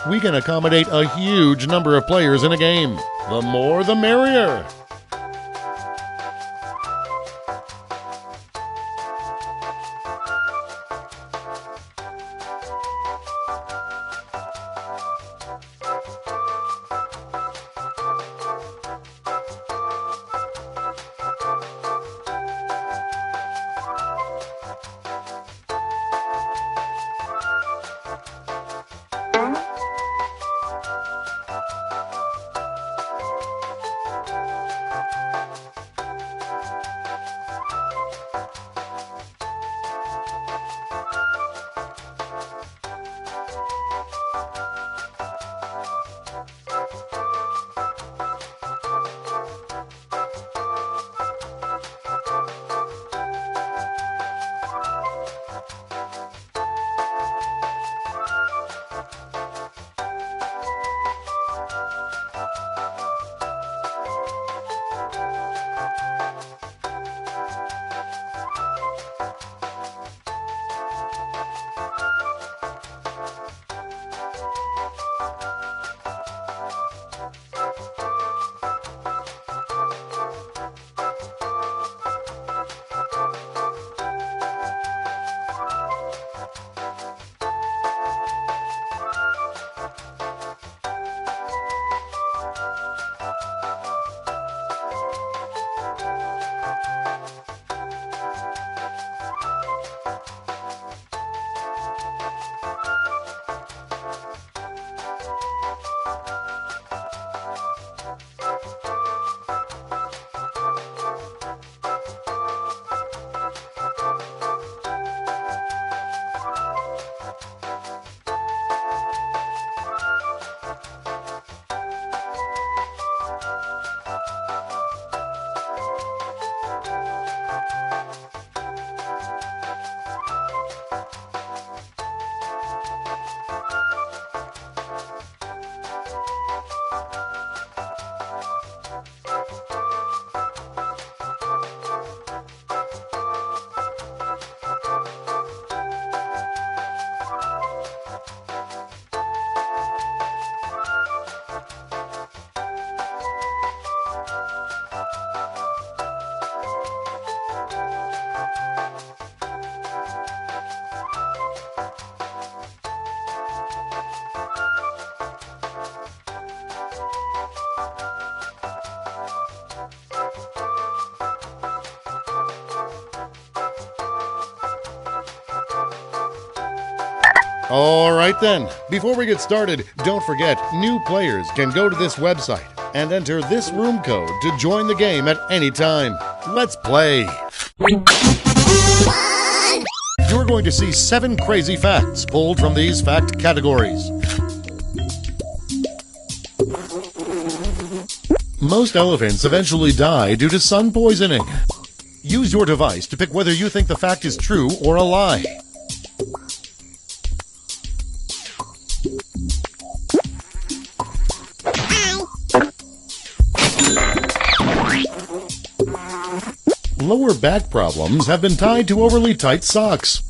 We can accommodate a huge number of players in a game. The more, the merrier. All right then, before we get started, don't forget, new players can go to this website and enter this room code to join the game at any time. Let's play. You're going to see 7 crazy facts pulled from these fact categories. Most elephants eventually die due to sun poisoning. Use your device to pick whether you think the fact is true or a lie. Lower back problems have been tied to overly tight socks.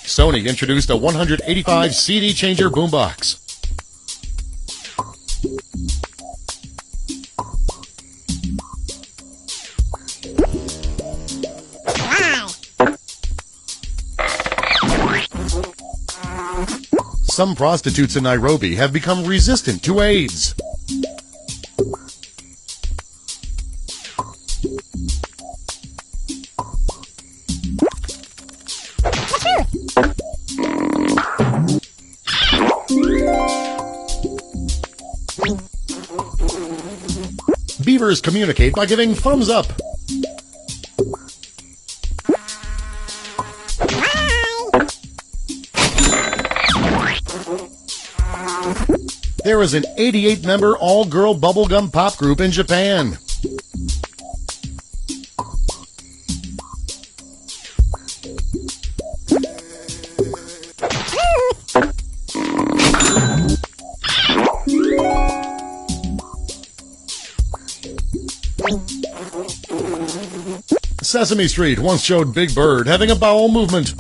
Sony introduced a 185 CD changer boombox. Some prostitutes in Nairobi have become resistant to AIDS. Beavers communicate by giving thumbs up. There is an 88-member all-girl bubblegum pop group in Japan. Sesame Street once showed Big Bird having a bowel movement.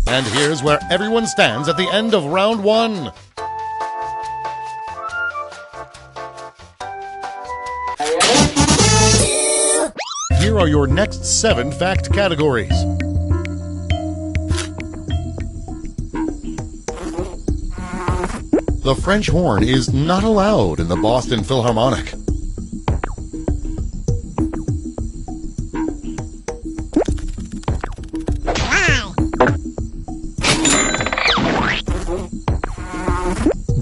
And here's where everyone stands at the end of round one. Here are your next 7 fact categories. The French horn is not allowed in the Boston Philharmonic.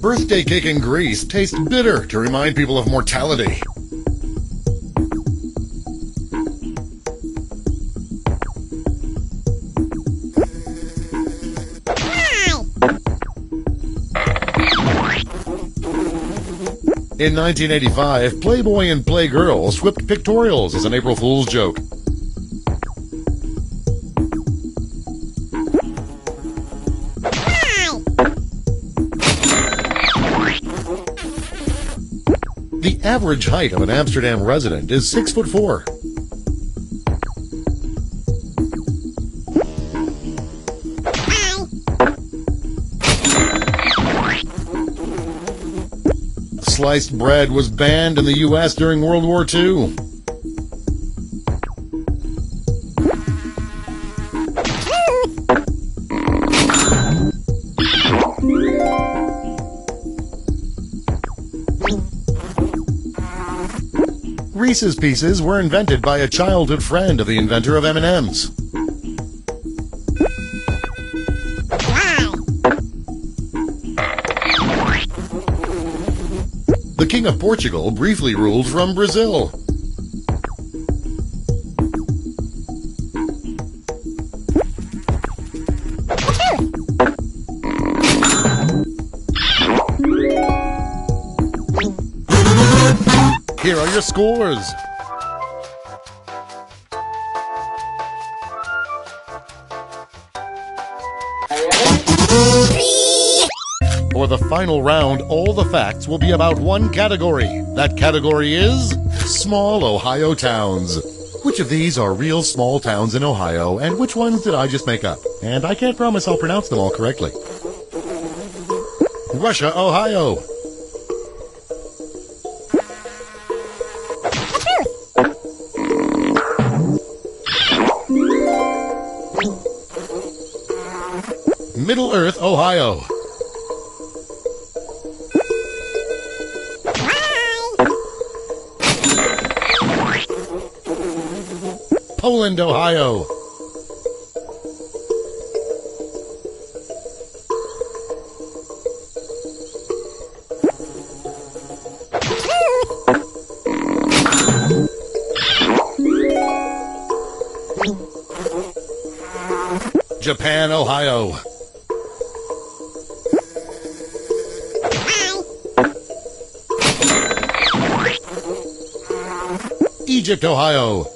Birthday cake in Greece tastes bitter to remind people of mortality. In 1985, Playboy and Playgirl swipped pictorials as an April Fool's joke. The average height of an Amsterdam resident is 6'4". Sliced bread was banned in the U.S. during World War II. Reese's Pieces were invented by a childhood friend of the inventor of M&M's. The King of Portugal briefly ruled from Brazil. Here are your scores. For the final round, all the facts will be about one category. That category is small Ohio towns. Which of these are real small towns in Ohio, and which ones did I just make up? And I can't promise I'll pronounce them all correctly. Russia, Ohio. Middle Earth, Ohio. Poland, Ohio. Japan, Ohio. Egypt, Ohio.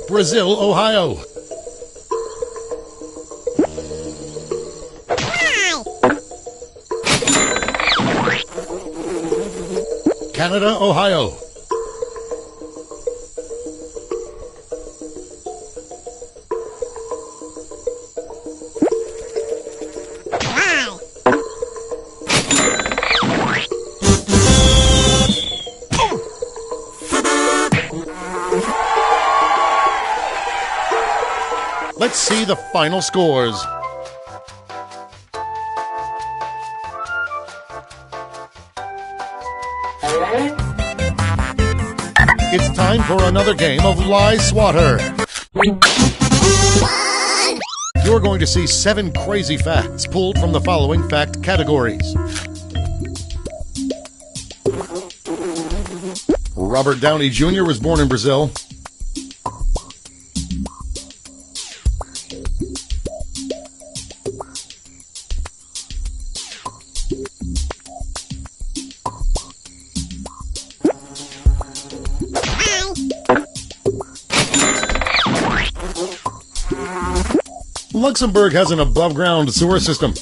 Brazil, Ohio. Canada, Ohio. Let's see the final scores. It's time for another game of Lie Swatter. You're going to see 7 crazy facts pulled from the following fact categories. Robert Downey Jr. was born in Brazil. Luxembourg has an above-ground sewer system.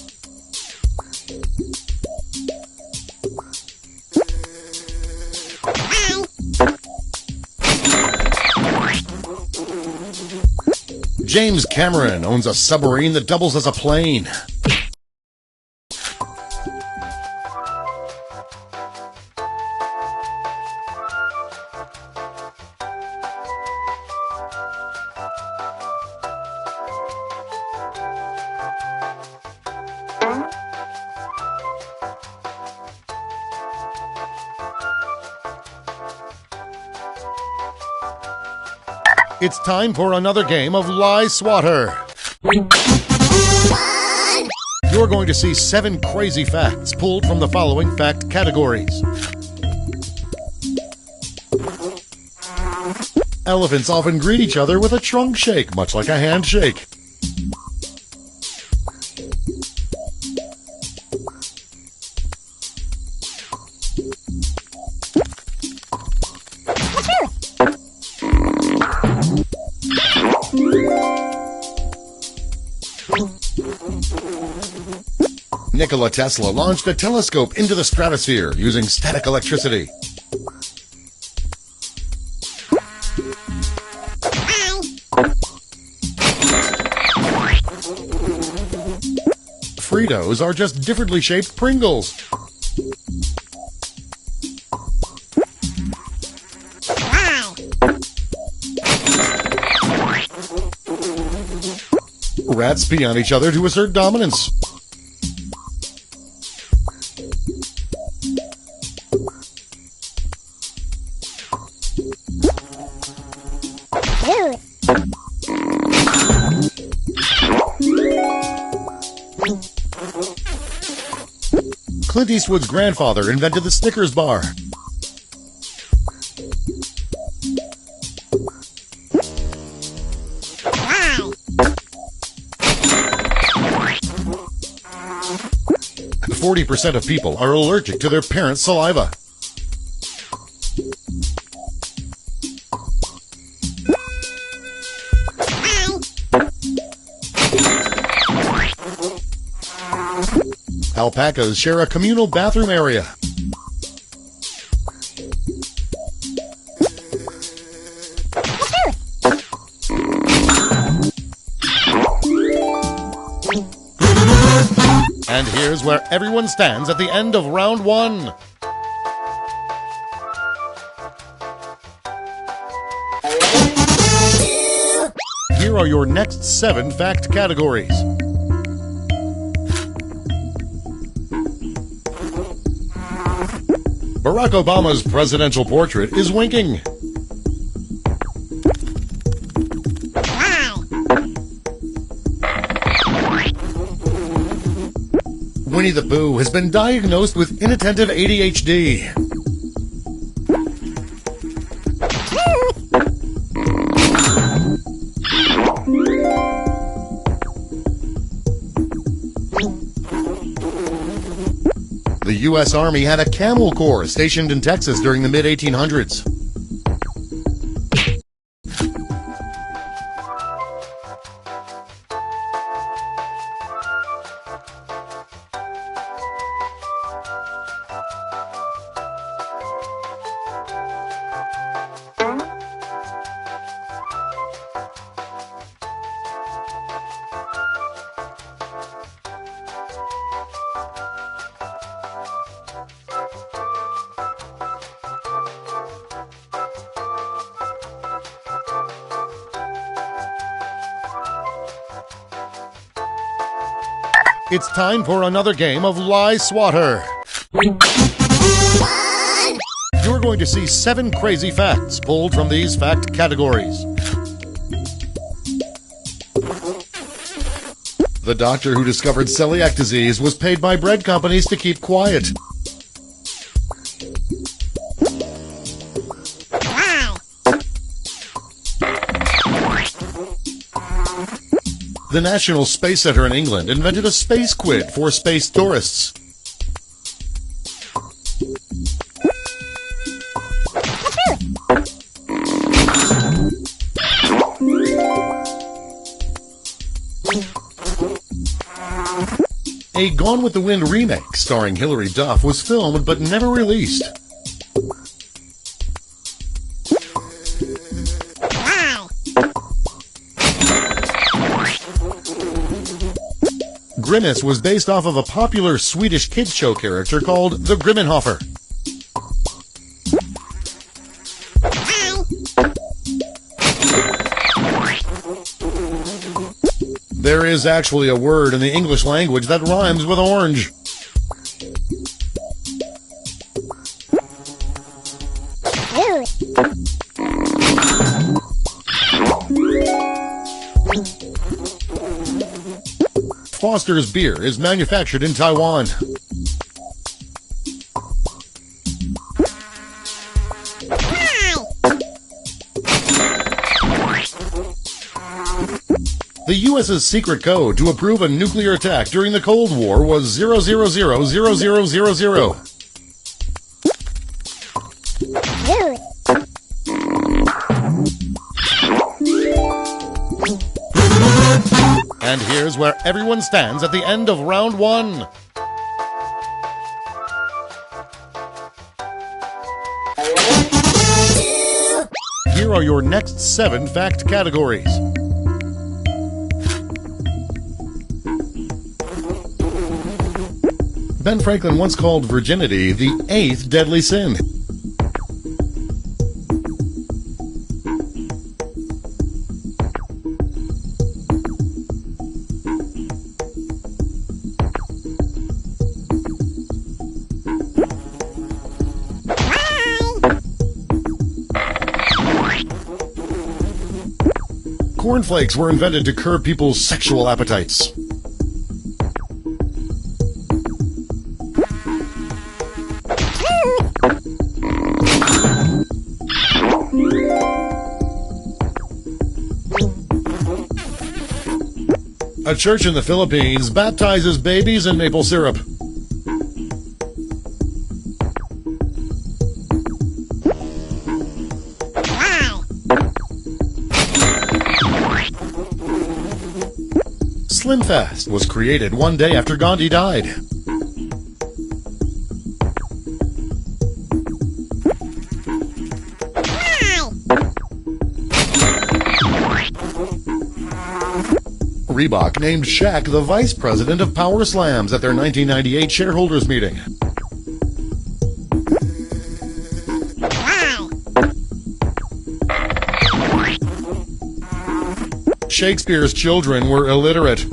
James Cameron owns a submarine that doubles as a plane. It's time for another game of Lie Swatter. You're going to see 7 crazy facts pulled from the following fact categories. Elephants often greet each other with a trunk shake, much like a handshake. Nikola Tesla launched a telescope into the stratosphere using static electricity. Fritos are just differently shaped Pringles. Rats pee on each other to assert dominance. Clint Eastwood's grandfather invented the Snickers bar. Wow. 40% of people are allergic to their parents' saliva. Alpacas share a communal bathroom area. And here's where everyone stands at the end of round 1. Here are your next 7 fact categories. Barack Obama's presidential portrait is winking. Wow. Winnie the Pooh has been diagnosed with inattentive ADHD. The U.S. Army had a camel corps stationed in Texas during the mid-1800s. It's time for another game of Lie Swatter. You're going to see 7 crazy facts pulled from these fact categories. The doctor who discovered celiac disease was paid by bread companies to keep quiet. Wow. The National Space Center in England invented a space quid for space tourists. A Gone with the Wind remake starring Hilary Duff was filmed but never released. Y. Grimace was based off of a popular Swedish kids show character called the Grimmenhofer. There is actually a word in the English language that rhymes with orange. Foster's beer is manufactured in Taiwan. The U.S.'s secret code to approve a nuclear attack during the Cold War was 0000000. And here's where everyone stands at the end of round one. Here are your next 7 fact categories. Ben Franklin once called virginity the 8th deadly sin. Cornflakes were invented to curb people's sexual appetites. A church in the Philippines baptizes babies in maple syrup. Slim Fast was created one day after Gandhi died. Reebok named Shaq the vice president of Power Slams at their 1998 shareholders meeting. Shakespeare's children were illiterate.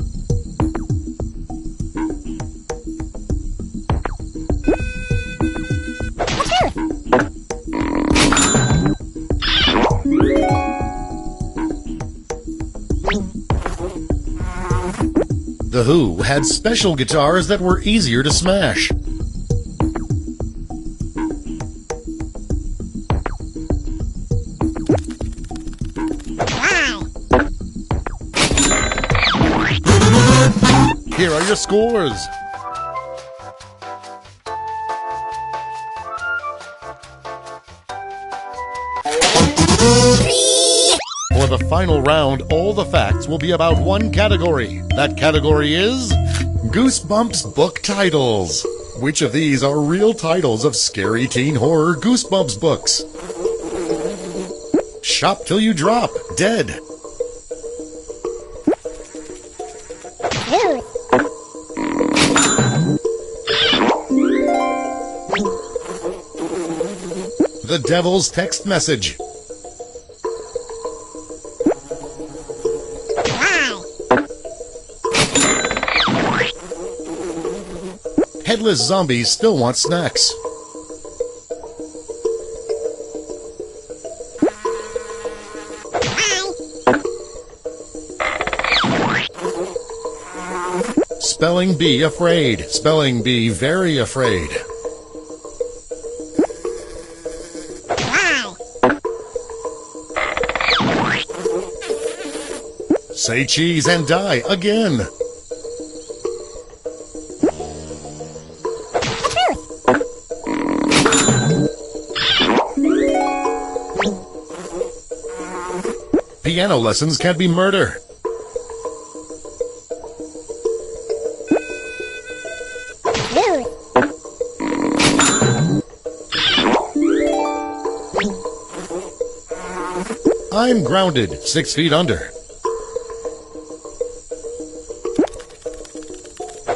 The Who had special guitars that were easier to smash. Here are your scores. For the final round, all the facts will be about one category. That category is Goosebumps book titles. Which of these are real titles of scary teen horror Goosebumps books? Shop Till You Drop, Dead. The Devil's Text Message. Headless Zombies Still Want Snacks. Spelling Bee Afraid. Spelling Bee Very Afraid. Say cheese and die again. Piano lessons can be murder. Tooth. I'm grounded 6 feet under.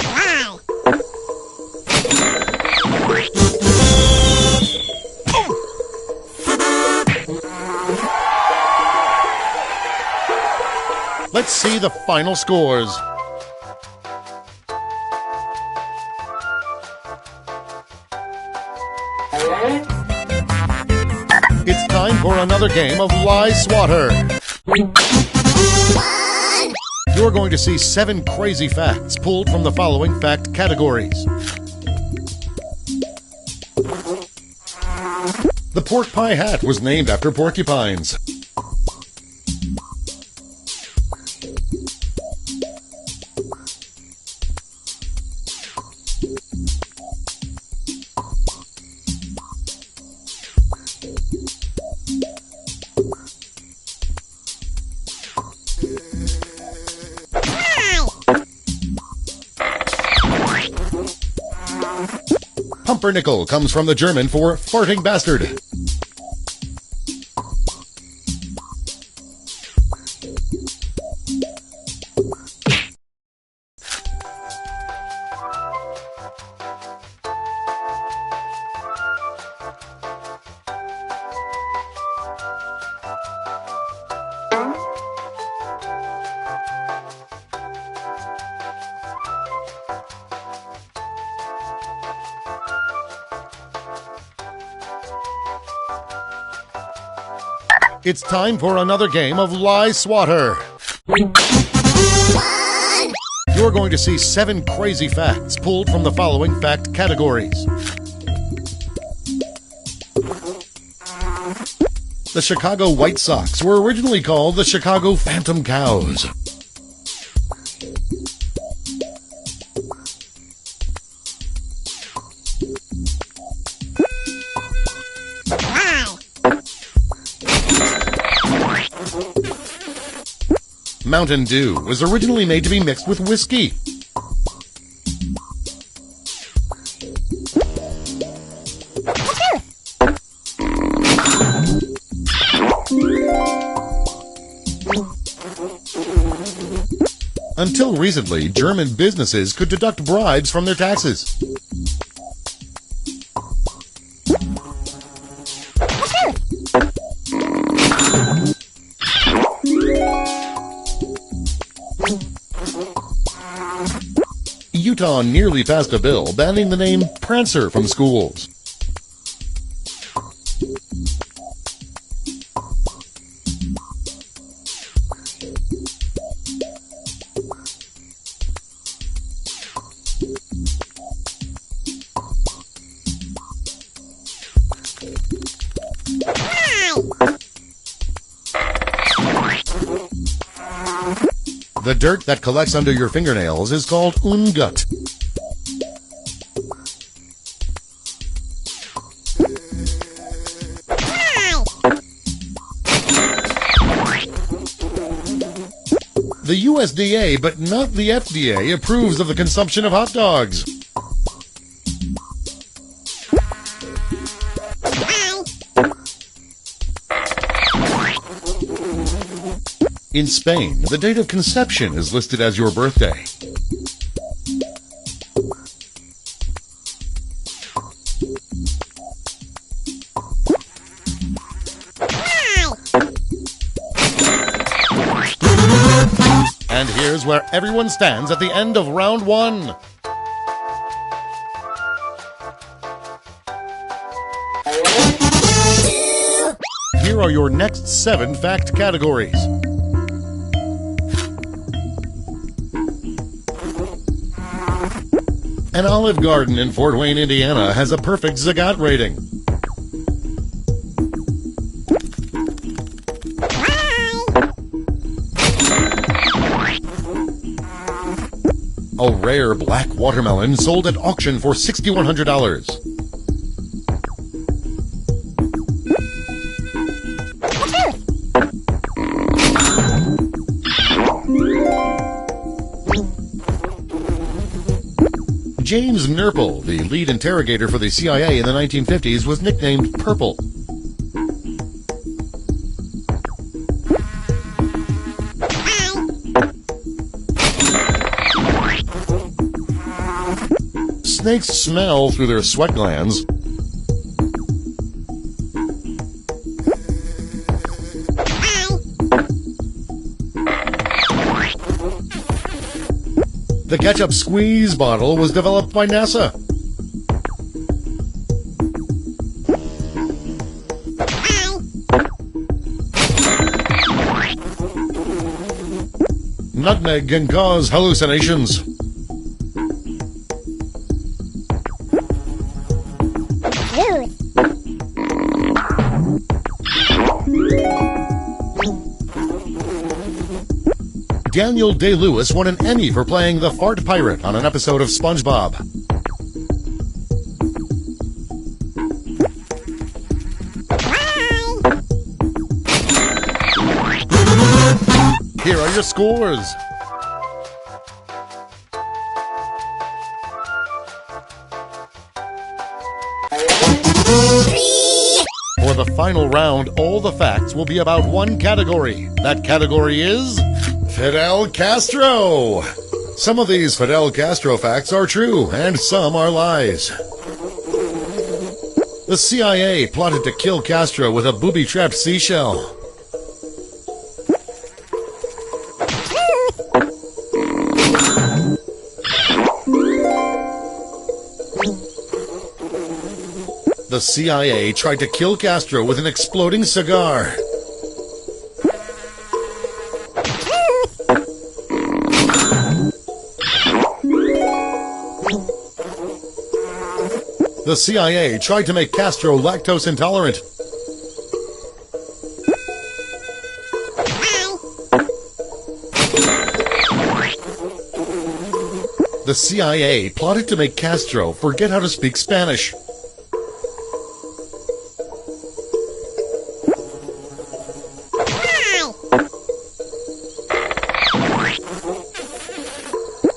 Lie. Let's see the final scores. It's time for another game of Lie Swatter. You're going to see 7 crazy facts pulled from the following fact categories. The pork pie hat was named after porcupines. Pumpernickel comes from the German for farting bastard. It's time for another game of Lie Swatter. You're going to see 7 crazy facts pulled from the following fact categories. The Chicago White Sox were originally called the Chicago Phantom Cows. Lie. Mountain Dew was originally made to be mixed with whiskey. Until recently, German businesses could deduct bribes from their taxes. Utah nearly passed a bill banning the name Prancer from schools. The dirt that collects under your fingernails is called ungut. The USDA, but not the FDA, approves of the consumption of hot dogs. In Spain, the date of conception is listed as your birthday. And here's where everyone stands at the end of round 1. Here are your next 7 fact categories. An Olive Garden in Fort Wayne, Indiana has a perfect Zagat rating. A rare black watermelon sold at auction for $6,100. James Nurple, the lead interrogator for the CIA in the 1950s, was nicknamed Purple. Snakes smell through their sweat glands. The ketchup squeeze bottle was developed by NASA. Nutmeg can cause hallucinations. Daniel Day-Lewis won an Emmy for playing the fart pirate on an episode of SpongeBob. Here are your scores. For the final round, all the facts will be about one category. That category is Fidel Castro. Some of these Fidel Castro facts are true, and some are lies. The CIA plotted to kill Castro with a booby-trapped seashell. The CIA tried to kill Castro with an exploding cigar. The CIA tried to make Castro lactose intolerant. The CIA plotted to make Castro forget how to speak Spanish.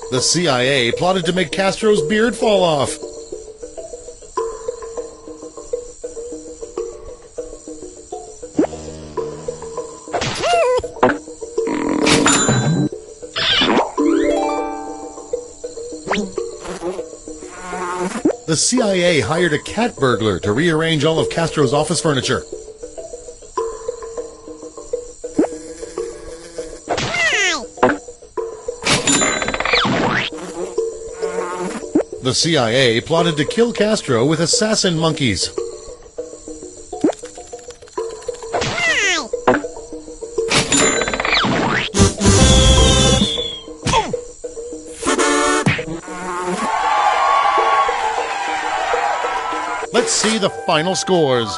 The CIA plotted to make Castro's beard fall off. The CIA hired a cat burglar to rearrange all of Castro's office furniture. The CIA plotted to kill Castro with assassin monkeys. Let's see the final scores.